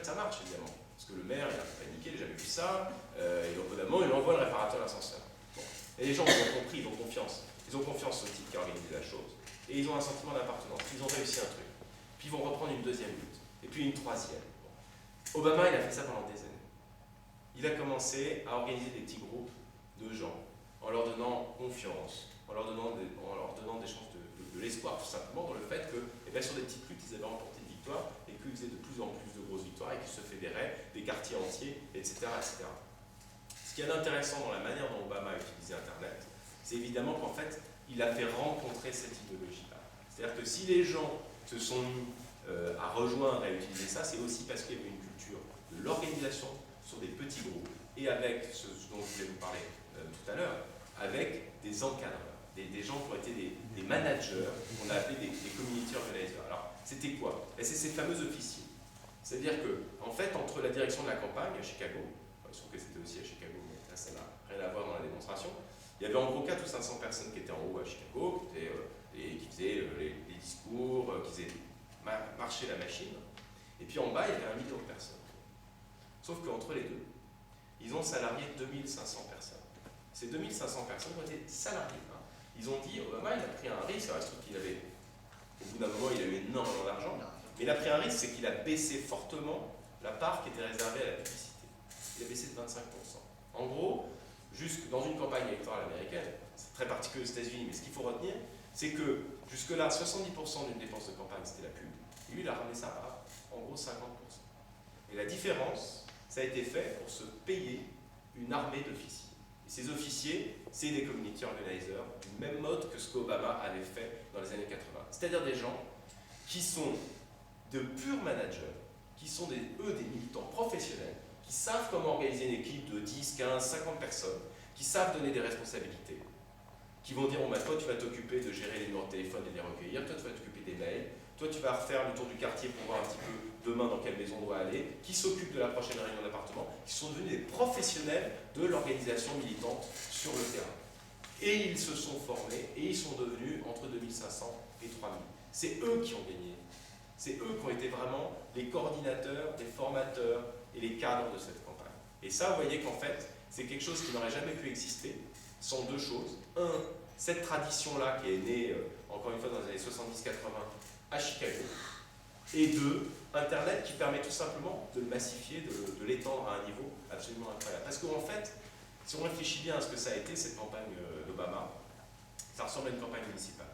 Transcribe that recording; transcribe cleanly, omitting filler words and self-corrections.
fait, ça marche, évidemment. Parce que le maire, il a paniqué, il n'a jamais vu ça, et au bout d'un moment, il envoie le réparateur à l'ascenseur. Bon. Et les gens ont compris, ils ont confiance. Ils ont confiance au type qui a organisé la chose. Et ils ont un sentiment d'appartenance. Ils ont réussi un truc. Puis ils vont reprendre une deuxième lutte. Et puis une troisième. Bon. Obama, il a fait ça pendant des années. Il a commencé à organiser des petits groupes de gens, en leur donnant confiance, en leur donnant des chances de l'espoir, tout simplement, dans le fait que, sur des petites luttes, ils avaient remporté des victoires, et qu'ils faisaient de plus en plus de grosses victoires, et qu'ils se fédéraient, des quartiers entiers, etc., etc. Ce qu'il y a d'intéressant dans la manière dont Obama a utilisé Internet, c'est évidemment qu'en fait, il a fait rencontrer cette idéologie-là. C'est-à-dire que si les gens se sont mis à rejoindre, à utiliser ça, c'est aussi parce qu'il y avait une culture de l'organisation sur des petits groupes, et avec ce dont je voulais vous parler tout à l'heure, avec des encadreurs, des gens qui ont été des managers, qu'on a appelés des community organizers. Alors, c'était quoi? C'est ces fameux officiers. C'est-à-dire que, en fait, entre la direction de la campagne à Chicago, sauf que c'était aussi à Chicago, mais là, ça n'a rien à voir dans la démonstration, il y avait en gros 400 ou 500 personnes qui étaient en haut à Chicago, qui faisaient les discours, qui faisaient marcher la machine. Et puis en bas, il y avait 1 million de personnes. Sauf qu'entre les deux, ils ont salarié 2500 personnes. Ces 2500 personnes ont été salariés. Ils ont dit, Obama, il a pris un risque, alors il se trouve qu'il avait, au bout d'un moment, il a eu énormément d'argent, mais il a pris un risque, c'est qu'il a baissé fortement la part qui était réservée à la publicité. Il a baissé de 25%. En gros, jusque dans une campagne électorale américaine, c'est très particulier aux États-Unis, mais ce qu'il faut retenir, c'est que jusque-là, 70% d'une dépense de campagne, c'était la pub. Et lui, il a ramené ça à, en gros, 50%. Et la différence, ça a été fait pour se payer une armée d'officiers. Et ces officiers, c'est des community organizers, du même mode que ce qu'Obama avait fait dans les années 80. C'est-à-dire des gens qui sont de purs managers, qui sont eux des militants professionnels, qui savent comment organiser une équipe de 10, 15, 50 personnes, qui savent donner des responsabilités, qui vont dire, bon, bah, toi tu vas t'occuper de gérer les numéros de téléphone et de les recueillir, toi tu vas t'occuper des mails, toi tu vas refaire le tour du quartier pour voir un petit peu demain dans quelle maison on doit aller, qui s'occupent de la prochaine réunion d'appartement, qui sont devenus des professionnels de l'organisation militante sur le terrain. Et ils se sont formés et ils sont devenus entre 2500 et 3000. C'est eux qui ont gagné. C'est eux qui ont été vraiment les coordinateurs, les formateurs et les cadres de cette campagne. Et ça, vous voyez qu'en fait, c'est quelque chose qui n'aurait jamais pu exister sans deux choses. Un, cette tradition-là qui est née, encore une fois, dans les années 70-80 à Chicago. Et deux, Internet qui permet tout simplement de le massifier, de l'étendre à un niveau absolument incroyable. Parce qu'en fait, si on réfléchit bien à ce que ça a été, cette campagne d'Obama, ça ressemble à une campagne municipale.